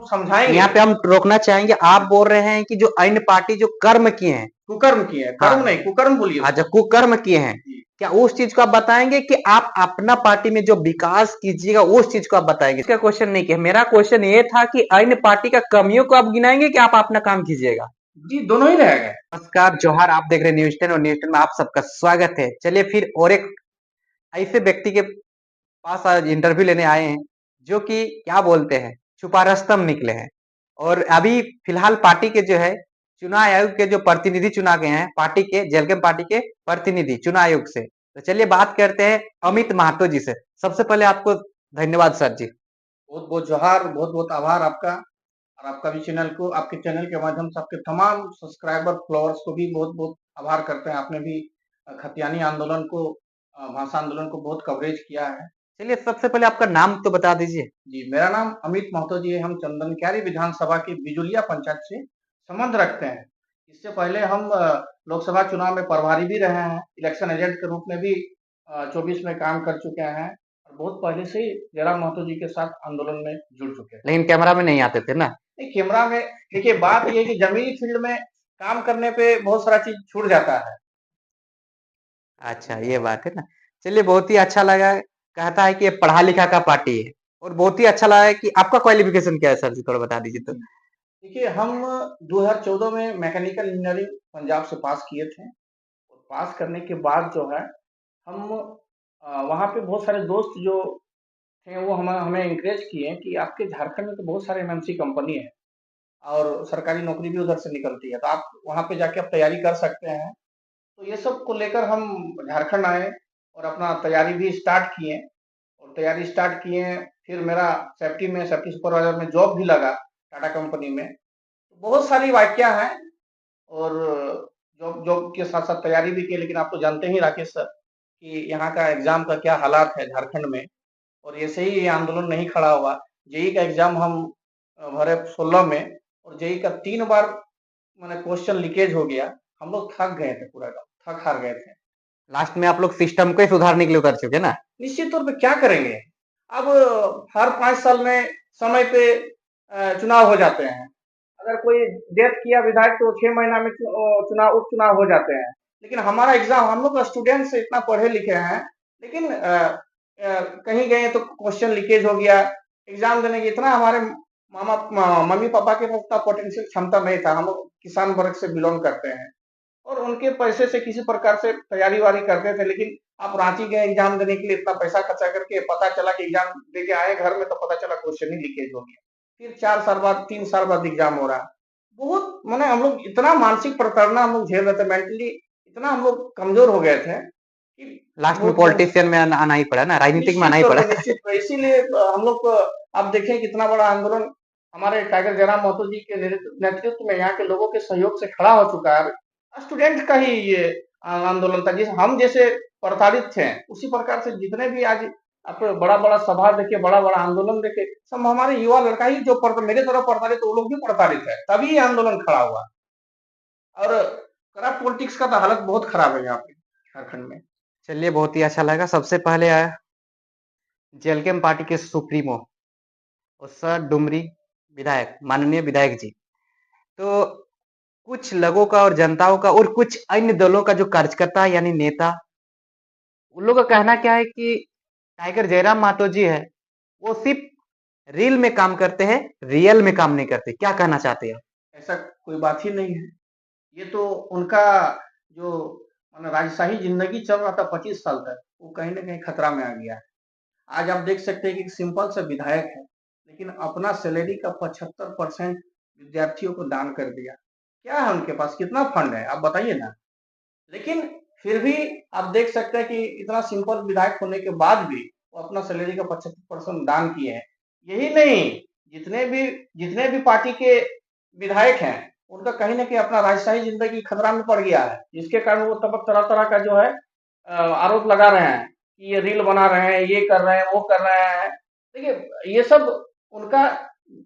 समझाएंगे। यहाँ पे हम रोकना चाहेंगे, आप बोल रहे हैं कि जो अन्य पार्टी जो कर्म किए हैं, कुकर्म किए हैं, कर्म नहीं कुकर्म बोलिए। हाँ, जो कुकर्म किए हैं, क्या उस चीज को आप बताएंगे कि आप अपना पार्टी में जो विकास कीजिएगा उस चीज को आप बताएंगे? इसका क्वेश्चन नहीं किया, मेरा क्वेश्चन ये था कि अन्य पार्टी का कमियों को आप गिनाएंगे कि आप अपना काम कीजिएगा? जी दोनों ही रहेगा। नमस्कार, जोहार, आप देख रहे हैं न्यूज 10 और न्यूज 10 में आप सबका स्वागत है। चलिए फिर और एक ऐसे व्यक्ति के पास आज इंटरव्यू लेने आए हैं जो कि क्या बोलते हैं, छुपा रस्तम निकले हैं और अभी फिलहाल पार्टी के जो है चुनाव आयोग के जो प्रतिनिधि चुना गए हैं, पार्टी के जेलकेम पार्टी के प्रतिनिधि चुनाव आयोग से। तो चलिए बात करते हैं अमित महतो जी से। सबसे पहले आपको धन्यवाद सर जी। बहुत बहुत जोहार, बहुत बहुत आभार आपका, और आपका भी चैनल को, आपके चैनल के माध्यम से आपके तमाम सब्सक्राइबर फॉलोअर्स को भी बहुत बहुत आभार करते हैं। आपने भी खतियानी आंदोलन को, भाषा आंदोलन को बहुत कवरेज किया है। चलिए सबसे पहले आपका नाम तो बता दीजिए। जी मेरा नाम अमित महतो जी है। हम चंदनक्यारी विधानसभा के बिजुलिया पंचायत से संबंध रखते हैं। इससे पहले हम लोकसभा चुनाव में प्रभारी भी रहे हैं, इलेक्शन एजेंट के रूप में भी 24 में काम कर चुके हैं, और बहुत पहले से ही जयराम महतो जी के साथ आंदोलन में जुड़ चुके हैं। लेकिन कैमरा में नहीं आते थे ना? नहीं, कैमरा में देखिए, बात ये है कि जमीनी फील्ड में काम करने पे बहुत सारा चीज छूट जाता है। अच्छा, ये बात है ना। चलिए बहुत ही अच्छा लगा, कहता है कि ये पढ़ा लिखा का पार्टी है, और बहुत ही अच्छा लगा है कि आपका क्वालिफिकेशन क्या है सर जी, थोड़ा बता दीजिए तो। देखिए, हम 2014 में मैकेनिकल इंजीनियरिंग पंजाब से पास किए थे, और पास करने के बाद जो है हम वहाँ पे बहुत सारे दोस्त जो थे वो हमें इंकरेज किए कि आपके झारखंड में तो बहुत सारे एमएनसी कंपनी है और सरकारी नौकरी भी उधर से निकलती है, तो आप वहाँ पे जाके आप तैयारी कर सकते हैं। तो ये सब को लेकर हम झारखंड आए और अपना तैयारी भी स्टार्ट किए, और तैयारी स्टार्ट किए। फिर मेरा सेफ्टी सुपरवाइजर में जॉब भी लगा टाटा कंपनी में। तो बहुत सारी वाकया हैं, और जॉब जॉब के साथ साथ तैयारी भी की। लेकिन आप तो जानते ही राकेश सर कि यहाँ का एग्जाम का क्या हालात है झारखंड में, और ऐसे ही ये आंदोलन नहीं खड़ा हुआ। जेई का एग्जाम हम भरे 16 में, और जेई का 3 बार मैंने क्वेश्चन लीकेज हो गया। हम लोग थक गए थे, पूरा थक हार गए थे। लास्ट में आप लोग सिस्टम को ही सुधारने के लिए उतर चुके ना? निश्चित तौर पे क्या करेंगे, अब हर 5 साल में समय पे चुनाव हो जाते हैं। अगर कोई डेथ किया विधायक तो 6 महीना में चुनाव उपचुनाव हो जाते हैं। लेकिन हमारा एग्जाम, हम लोग स्टूडेंट्स इतना पढ़े लिखे हैं, लेकिन कहीं गए तो क्वेश्चन लीकेज हो गया। एग्जाम देने की इतना हमारे मम्मी पापा के पास उतना पोटेंशियल क्षमता नहीं था। हम लोग किसान वर्ग से बिलोंग करते हैं, और उनके पैसे से किसी प्रकार से तैयारी वारी करते थे। लेकिन आप रांची गए एग्जाम देने के लिए, इतना पैसा खर्चा करके, पता चला कि एग्जाम दे के आए घर में तो पता चला क्वेश्चन ही लीकेज हो गया। फिर 4 साल बाद, 3 साल बाद एग्जाम हो रहा है। बहुत मैंने हम लोग इतना मानसिक प्रताड़ना हम लोग झेल रहे थे, मेंटली इतना हम लोग कमजोर हो गए थे कि लास्ट में बहुत पॉलिटिशियन में आना ही पड़ा ना, राजनीतिक में आना ही पड़ा। निश्चित तौर पे इसीलिए हम लोग को आप देखें कितना बड़ा आंदोलन हमारे टाइगर जयराम महतो जी के नेतृत्व में, यहाँ के लोगों के सहयोग से खड़ा हो चुका है। स्टूडेंट का ही ये आंदोलन था, जिस हम जैसे प्रताड़ित थे उसी प्रकार से जितने भी आज आप बड़ा बड़ा सभा देखिए, बड़ा बड़ा आंदोलन देखे, सब हमारे युवा लड़का ही जो मेरे तरफ प्रताड़ित, वो लोग भी प्रताड़ित है, तभी ये आंदोलन खड़ा हुआ। और करप्ट पॉलिटिक्स का तो हालत बहुत खराब है यहाँ पे झारखंड में। चलिए बहुत ही अच्छा लगा। सबसे पहले आया जेलकेम पार्टी के सुप्रीमो और सर डुमरी विधायक, माननीय विधायक जी। तो कुछ लोगों का और जनताओं का और कुछ अन्य दलों का जो कार्यकर्ता यानी नेता, उन लोगों का कहना क्या है कि टाइगर जयराम महतो जी है वो सिर्फ रील में काम करते हैं, रियल में काम नहीं करते। क्या कहना चाहते हैं? ऐसा कोई बात ही नहीं है। ये तो उनका जो माने राजशाही जिंदगी चल रहा था 25 साल तक, वो कहीं ना कहीं खतरा में आ गया है। आज आप देख सकते हैं कि एक सिंपल सा विधायक है, लेकिन अपना सैलरी का 75% विद्यार्थियों को दान कर दिया। क्या है उनके पास, कितना फंड है आप बताइए ना। लेकिन फिर भी आप देख सकते हैं कि इतना सिंपल विधायक होने के बाद भी वो अपना सैलरी का 75% दान किए हैं। यही नहीं, जितने भी पार्टी के विधायक हैं, उनका कहीं ना कहीं अपना राजशाही जिंदगी खतरा में पड़ गया है, जिसके कारण वो तब तरह तरह का जो है आरोप लगा रहे हैं कि ये रील बना रहे हैं, ये कर रहे हैं, वो कर रहे हैं। देखिए, ये सब उनका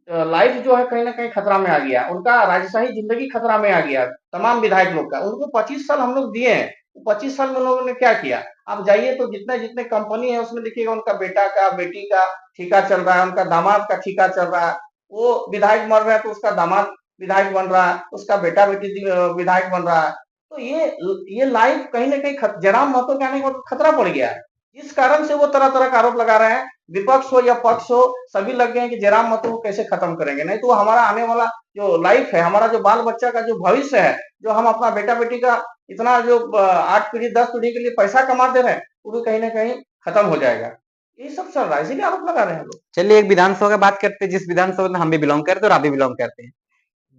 लाइफ जो है कहीं ना कहीं खतरा में आ गया, उनका राजशाही जिंदगी खतरा में आ गया। तमाम विधायक लोग का, उनको 25 साल हम लोग दिए हैं। 25 साल में लोगों ने क्या किया? आप जाइए तो जितने जितने कंपनी है उसमें देखिएगा उनका बेटा का, बेटी का ठेका चल रहा है, उनका दामाद का ठेका चल रहा है। वो विधायक मर रहा है तो उसका दामाद विधायक बन रहा है, उसका बेटा बेटी विधायक बन रहा है। तो ये लाइफ कहीं ना कहीं जयराम महतो के आने के बाद खतरा पड़ गया है। जिस कारण से वो तरह तरह का आरोप लगा रहे हैं, विपक्ष हो या पक्ष हो, सभी लग गए हैं कि जयराम महतो को कैसे खत्म करेंगे, नहीं तो वो हमारा आने वाला जो लाइफ है, हमारा जो बाल बच्चा का जो भविष्य है, जो हम अपना बेटा बेटी का इतना जो 8 पीढ़ी 10 पीढ़ी के लिए पैसा कमा दे रहे हैं, वो भी कहीं ना कहीं खत्म हो जाएगा। ये सब चल रहा है, इसीलिए आरोप लगा रहे हैं लोग। चलिए एक विधानसभा की बात करते हैं, जिस विधानसभा में हम भी बिलोंग करते हैं और आप भी बिलोंग करते हैं।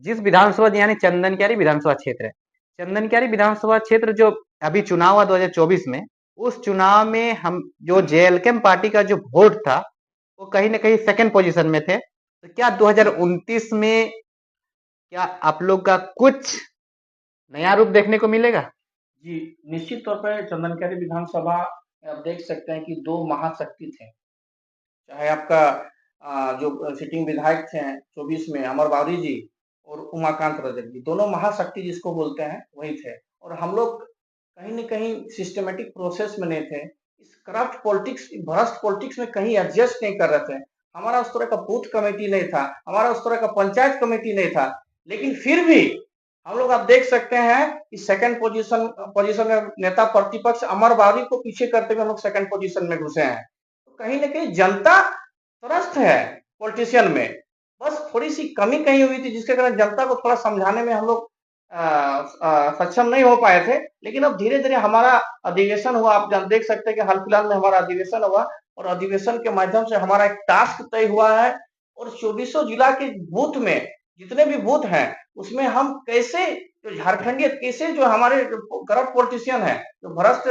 जिस विधानसभा यानी चंदनकियारी विधानसभा क्षेत्र है, चंदनकियारी विधानसभा क्षेत्र जो अभी चुनाव हुआ 2024 में, उस चुनाव में हम जो जेएलकेएम पार्टी का जो वोट था वो कहीं ना कहीं सेकंड पोजीशन में थे। तो क्या 2029 में क्या आप लोग का कुछ नया रूप देखने को मिलेगा? जी, निश्चित तौर पर चंदनकियारी विधानसभा में आप देख सकते हैं कि दो महाशक्ति थे। चाहे आपका जो सिटिंग विधायक थे 24 में अमर बावरी जी और उमाकांत रजक जी, दोनों महाशक्ति जिसको बोलते हैं वही थे। और हम लोग कहीं न कहीं सिस्टमैटिक प्रोसेस में नहीं थे। इस करप्ट पॉलिटिक्स, भ्रष्ट पॉलिटिक्स में कहीं एडजस्ट नहीं कर रहे थे। हमारा उस तरह का बूथ कमेटी नहीं था, हमारा उस तरह का पंचायत कमेटी नहीं था। लेकिन फिर भी हम लोग आप देख सकते हैं कि सेकंड पोजीशन में नेता प्रतिपक्ष अमर बावरी को पीछे करते हुए हम लोग सेकंड पोजीशन में घुसे हैं। तो कहीं न कहीं जनता त्रस्त है पॉलिटिशियन में। बस थोड़ी-सी कमी कहीं हुई थी जिसके कारण जनता को थोड़ा समझाने में हम लोग सक्षम नहीं हो पाए थे। लेकिन अब धीरे-धीरे हमारा अधिवेशन हुआ, आप देख सकते हैं कि हाल-फिलहाल में हमारा अधिवेशन हुआ और अधिवेशन के माध्यम से हमारा एक टास्क तय हुआ है और चौबीसों जिला के बूथ में जितने भी बूथ हैं, उसमें हम कैसे जो झारखंडी कैसे जो हमारे करप्ट पॉलिटिशियन है, जो भ्रष्ट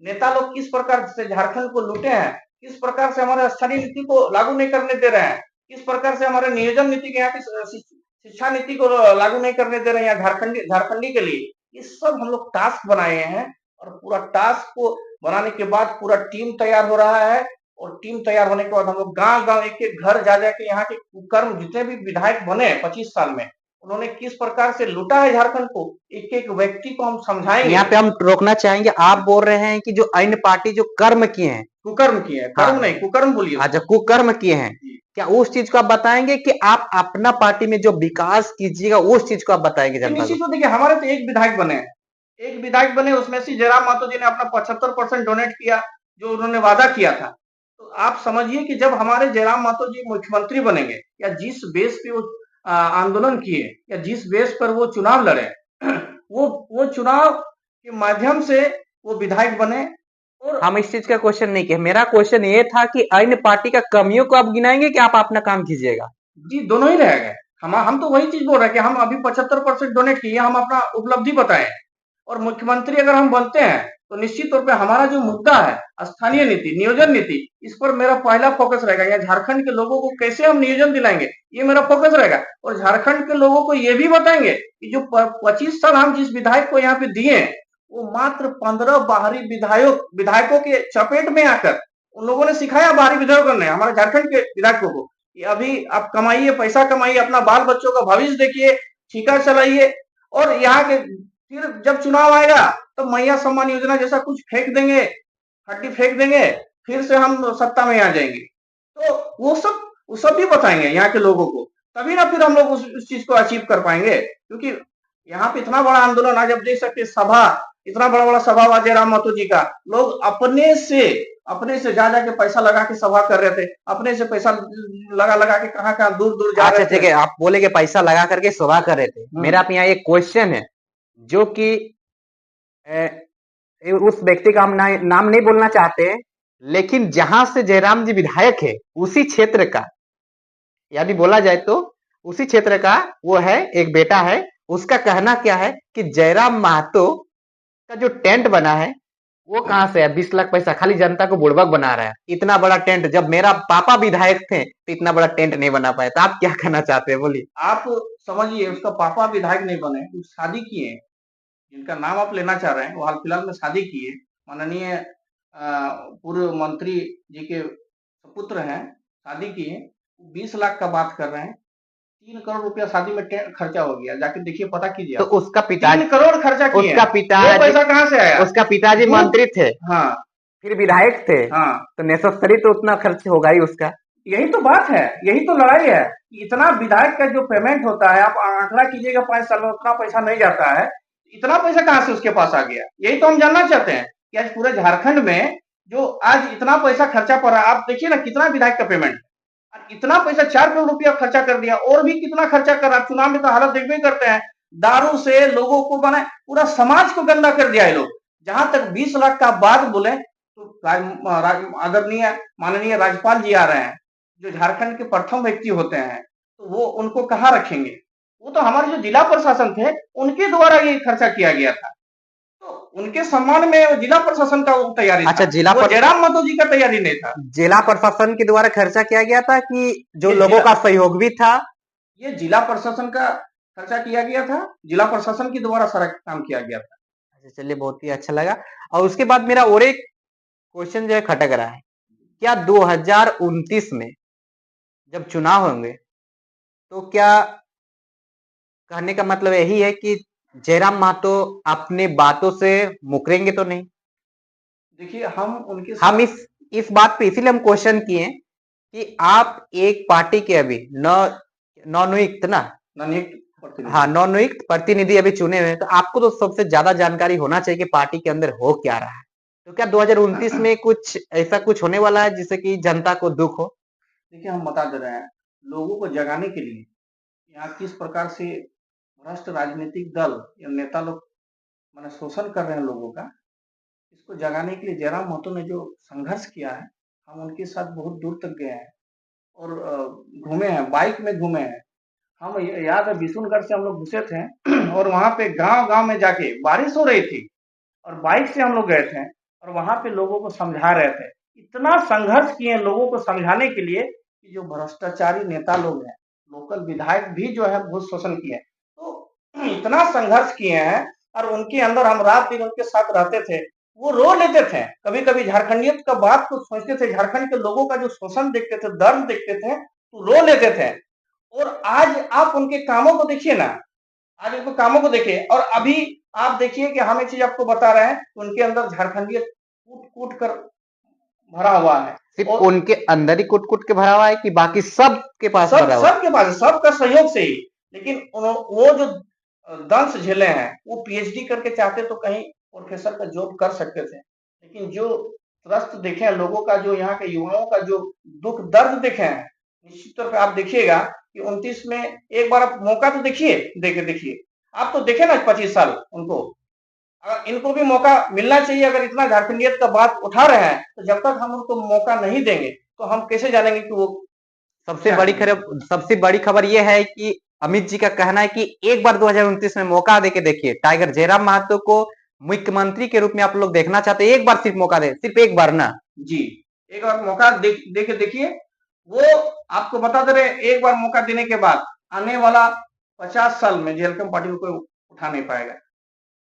नेता लोग किस प्रकार से झारखंड को लूटे हैं, किस प्रकार से हमारे स्थानीय नीति को लागू नहीं करने दे रहे हैं, किस प्रकार से हमारे नियोजन नीति के यहाँ की शिक्षा नीति को लागू नहीं करने दे रहे हैं यहाँ झारखंडी के लिए। ये सब हम लोग टास्क बनाए हैं और पूरा टास्क को बनाने के बाद पूरा टीम तैयार हो रहा है और टीम तैयार होने के बाद हम लोग गांव-गांव एक-एक घर जा के यहाँ के कुकर्म जितने भी विधायक बने 25 साल में, उन्होंने किस प्रकार से लूटा है झारखंड को, एक-एक व्यक्ति को हम समझाएंगे। यहाँ पे हम रोकना चाहेंगे, आप बोल रहे हैं कि जो अन्य पार्टी जो कर्म किए हैं, कुकर्म किए हैं, कर्म नहीं, कुकर्म बोलिए। अच्छा, कुकर्म किए हैं, क्या उस चीज को आप बताएंगे कि आप अपना पार्टी में जो विकास कीजिएगा उस चीज को आप बताएंगे जनता निश्चित को? तो देखिए, हमारे तो एक विधायक बने हैं, एक विधायक बने, उसमें से जयराम महतो जी ने अपना 75% डोनेट किया, जो उन्होंने वादा किया था। तो आप समझिए कि जब हमारे जयराम महतो जी मुख्यमंत्री बनेंगे या जिस बेस पे वो आंदोलन किए या जिस बेस पर वो चुनाव लड़े वो चुनाव के माध्यम से वो विधायक बने। और हम इस चीज का क्वेश्चन नहीं किया, मेरा क्वेश्चन ये था कि अन्य पार्टी का कमियों को आप गिनाएंगे कि आप अपना काम कीजिएगा? जी, दोनों ही रहेगा। हम तो वही चीज बोल रहे हैं कि हम अभी 75% डोनेट किए, हम अपना उपलब्धि बताएं और मुख्यमंत्री अगर हम बनते हैं तो निश्चित तौर पे हमारा जो मुद्दा है स्थानीय नीति, नियोजन नीति, इस पर मेरा पहला फोकस रहेगा। या झारखंड के लोगों को कैसे हम नियोजन दिलाएंगे, ये मेरा फोकस रहेगा। और झारखंड के लोगों को ये भी बताएंगे कि जो 25 साल हम जिस विधायक को यहाँ पे दिए, वो मात्र 15 बाहरी विधायकों के चपेट में आकर उन लोगों ने सिखाया बाहरी विधायकों ने हमारे झारखंड के विधायकों को कि अभी आप कमाइए, पैसा कमाइए, अपना बाल बच्चों का भविष्य देखिए, ठीका चलाइए और यहाँ के फिर जब चुनाव आएगा तो मैया सम्मान योजना जैसा कुछ फेंक देंगे, हड्डी फेंक देंगे, फिर से हम सत्ता में आ जाएंगे। तो वो सब भी बताएंगे यहाँ के लोगों को, तभी ना फिर हम लोग उस चीज को अचीव कर पाएंगे। क्योंकि यहाँ पे इतना बड़ा आंदोलन आज आप देख सकते हैं, सभा इतना बड़ा सभा हुआ जयराम महतो जी का, लोग अपने से जा के पैसा लगा के सभा कर रहे थे, अपने से पैसा लगा के कहाँ दूर जा रहे थे। ठीक है, आप बोले कि पैसा लगा करके सभा कर रहे थे। मेरा आप यहाँ एक क्वेश्चन है जो कि उस व्यक्ति का हम नाम नहीं बोलना चाहते, लेकिन जहां से जयराम जी विधायक है उसी क्षेत्र का, यदि बोला जाए तो उसी क्षेत्र का वो है, एक बेटा है, उसका कहना क्या है कि जयराम महतो का जो टेंट बना है वो कहां से है? 20 लाख पैसा खाली जनता को बुड़बक बना रहा है। इतना बड़ा टेंट, जब मेरा पापा विधायक थे तो इतना बड़ा टेंट नहीं बना पाया। तो आप क्या कहना चाहते हैं, बोलिए। आप समझिए, उसका पापा विधायक नहीं बने, वो शादी किए, जिनका नाम आप लेना चाह रहे हैं वो हाल फिलहाल में शादी किए, माननीय पूर्व मंत्री जी के पुत्र हैं, शादी किए, 20 लाख का बात कर रहे हैं। 3 करोड़ रुपया शादी में खर्चा हो गया, जाके देखिए, पता कीजिए। तो उसका पिताजी 3 करोड़ खर्चा किए, उसका पिताजी पैसा कहाँ से आया? उसका पिताजी मंत्री थे, हाँ, फिर विधायक थे, हाँ, तो नेसेसरी तो उतना खर्च होगा ही उसका। यही तो बात है, यही तो लड़ाई है कि इतना विधायक का जो पेमेंट होता है, आप आंकड़ा कीजिएगा 5 साल में उतना पैसा नहीं जाता है। इतना पैसा कहाँ से उसके पास आ गया, यही तो हम जानना चाहते हैं कि आज पूरे झारखंड में जो आज इतना पैसा खर्चा पड़ रहा है, आप देखिए ना कितना विधायक का पेमेंट, इतना पैसा 4 करोड़ रुपया खर्चा कर दिया, और भी कितना खर्चा कर रहा है। चुनाव में तो हालत देखते ही करते हैं, दारू से लोगों को बने पूरा समाज को गंदा कर दिया है लोग। जहां तक 20 लाख का बात बोले तो आदरणीय माननीय राज्यपाल जी आ रहे हैं, जो झारखंड के प्रथम व्यक्ति होते हैं, तो वो उनको कहाँ रखेंगे। वो तो हमारे जो जिला प्रशासन थे उनके द्वारा ये खर्चा किया गया था, तो उनके सम्मान में जिला प्रशासन का वो तैयारी अच्छा, था, वो जयराम माधो जी का तैयारी नहीं था। जिला प्रशासन के द्वारा खर्चा किया गया था कि जो ये लोगों का सहयोग भी था? ये जिला प्रशासन का खर्चा किया गया था, जिला प्रशासन के द्वारा सारा काम किया गया था। अच्छा, चलिए, बहुत ही अच्छा लगा। और उसके बाद मेरा और एक क्वेश्चन जो है खटक रहा है, क्या 2029 में जब चुनाव होंगे तो क्या कहने का मतलब यही है कि जयराम महतो अपने बातों से मुकरेंगे तो नहीं? देखिए हम इस बात पे इसीलिए हम क्वेश्चन किए कि आप एक पार्टी के अभी नवनियुक्त ना हाँ, नवनियुक्त प्रतिनिधि अभी चुने हुए हैं, तो आपको तो सबसे ज्यादा जानकारी होना चाहिए कि पार्टी के अंदर हो क्या रहा है। तो क्या 2029 में कुछ ऐसा कुछ होने वाला है जिससे कि जनता को दुख हो? देखिए हम बता दे रहे हैं, लोगों को जगाने के लिए यहाँ किस प्रकार से भ्रष्ट राजनीतिक दल या नेता लोग माने शोषण कर रहे हैं लोगों का, इसको जगाने के लिए जयराम महतो ने जो संघर्ष किया है, हम उनके साथ बहुत दूर तक गए हैं और घूमे हैं, बाइक में घूमे हैं। हम याद है बिशुनगढ़ से हम लोग घुसे थे और वहां पे गांव-गांव में जाके बारिश हो रही थी और बाइक से हम लोग गए थे और वहां पे लोगों को समझा रहे थे। इतना संघर्ष किए लोगों को समझाने के लिए कि जो भ्रष्टाचारी नेता लोग हैं, लोकल विधायक भी जो है बहुत शोषण किए। तो इतना संघर्ष किए हैं और उनके अंदर हम रात दिन उनके साथ रहते थे, वो रो लेते थे। कभी-कभी झारखंडियत का बात को सोचते थे, झारखंड के लोगों का जो शोषण देखते थे, दर्द देखते थे, तो रो लेते थे। और आज आप उनके कामों को देखिए ना, आज उनके कामों को देखिए और अभी आप देखिए कि हम एक चीज आपको बता रहे हैं, उनके अंदर झारखंडियत कूट-कूट कर भरा हुआ है। सिर्फ उनके अंदर ही कूट-कूट के भरा हुआ है कि बाकी सब के पास भरा हुआ है? सबके पास, सबका सहयोग से ही। लेकिन वो जो दंश झेले हैं, वो पीएचडी करके चाहते तो कहीं प्रोफेसर का जॉब कर सकते थे। लेकिन जो त्रस्त देखे हैं लोगों का, जो यहाँ के युवाओं का जो दुख दर्द देखे हैं, निश्चित तौर पे आप देखिएगा कि 29 में एक बार आप मौका तो देखिए। आप तो देखे ना 25 साल उनको, अगर इनको भी मौका मिलना चाहिए। अगर इतना झारखंडियत का बात उठा रहे हैं, तो जब तक हम उनको मौका नहीं देंगे, तो हम कैसे जानेंगे कि वो सबसे बड़ी खबर यह है कि अमित जी का कहना है कि एक बार 2029 में मौका देके देखिए। टाइगर जयराम महतो को मुख्यमंत्री के रूप में आप लोग देखना चाहते हैं, एक बार सिर्फ मौका दे, सिर्फ एक बार ना जी, एक बार मौका देके देखिए। वो आपको बता दे रहे, एक बार मौका देने के बाद आने वाला 50 साल में जेएलकेम पार्टी को कोई उठा नहीं पाएगा।